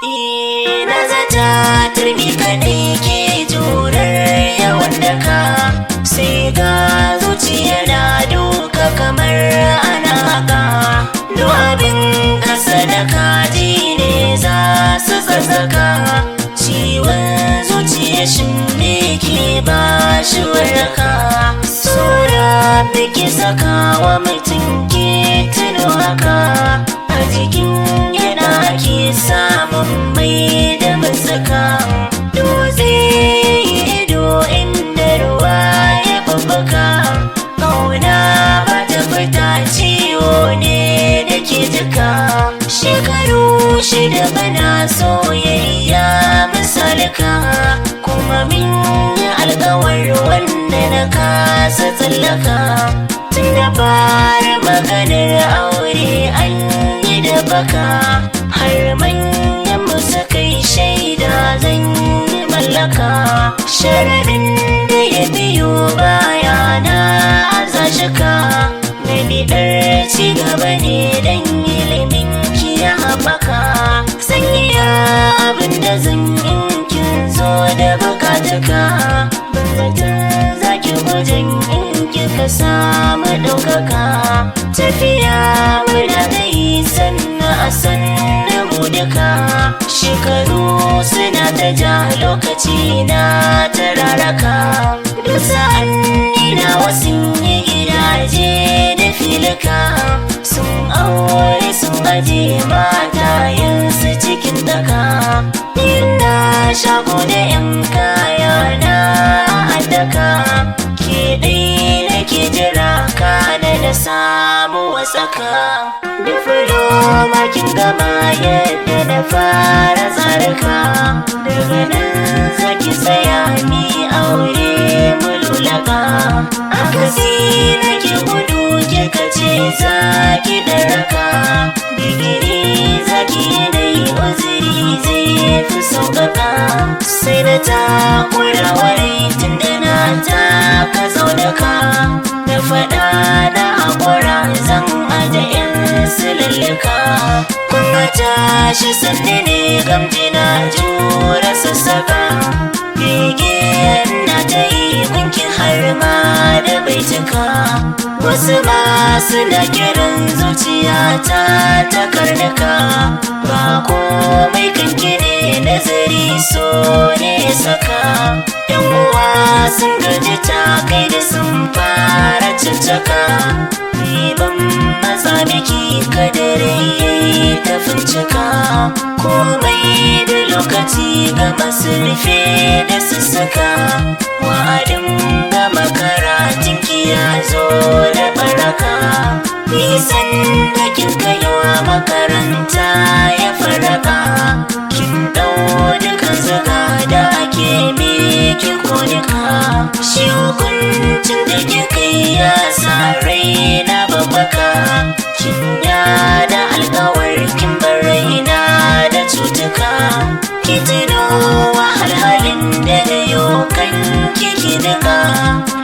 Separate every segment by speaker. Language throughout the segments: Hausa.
Speaker 1: Na zata turmi kaɗai ke jurar yawan daka, sai ga zuciya na duka kamar ana haka. Duk abin ƙasa da kaji ne za su tsatsaka, ciwon zuciya shi ne ke ba shi waraka. Sura da ke sakawa mutum ke tuno haka, a jikin yana ke samun mai da masaka. Dutse ido inda ruwa ya babbaka, ƙauna ba ta fita ciwo ne da ke jika. Shekaru shida bana soyayya misalika, kuma min yi alkawar wanda na kasa tsallaka. Tun da fara maganar aure an yi da baka, har manyan musu kai shaida zan yi mallaka. Sharaɗin da ya biyo baya na azashika, na bidar ci gaba ne don ilimin ki ya haɓaka. Sanya abin da zan in kin zo da bukatuka, ban zaton zaki gujin in kika samu ɗaukaka. Tafiya muna gai sannan a sannu mu duka, shekaru suna ta ja lokaci na ta raraka. Duk sa'an ina wasu yi gidaje da filika, sun aure sun aje matayensu cikin daka. Ina shago da 'yan kaya na addaka, ke ɗai nake jira kana da samu wasaka. Dufuro makin gama yadda na fara tsarika, daga nan zaki tsaya mi aure mu lulaka. Akasi nake gudu kika ce zaki daraka, digiri zaki dai uzuri zai fi sauƙaƙa. Sai na takura wari tun da na taka zaunaka, na faɗa na haƙura zan aje 'yan silallika. Kuma tashi sanne ne gamji na jura sassaka, bege na ta yi gunki har ma da baituka. Wasu masu na kiran zuciyata ta karnuka, ba komai kanki ne nazari so ne saka. 'Yan uwa sun gaji ta kai da sun fara caccaka, ni ban matsa miki kadare ta fincika. Komai da lokaci ga masu rufe da sassaka, wa'adin gama karatun ki ya zo da baraka. Nisan da kin kaiwa makaranta ya faraka, kin ɗau dukan zaga da ake miki konika. Shi hukuncin da kika yi ya sa rai na babbaka, kin da alkawar kin bar raina da cutuka. Ki tuno wahalhalin da na yo kan kiki duka,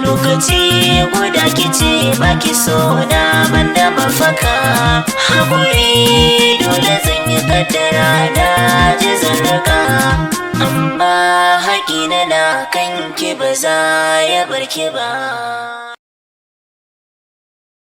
Speaker 1: lokaci guda kice baki so na ban da mafaka. Haƙuri dole zan yi kaddara da ji zarraka, amma haƙi na kanki ba za ya barki ba.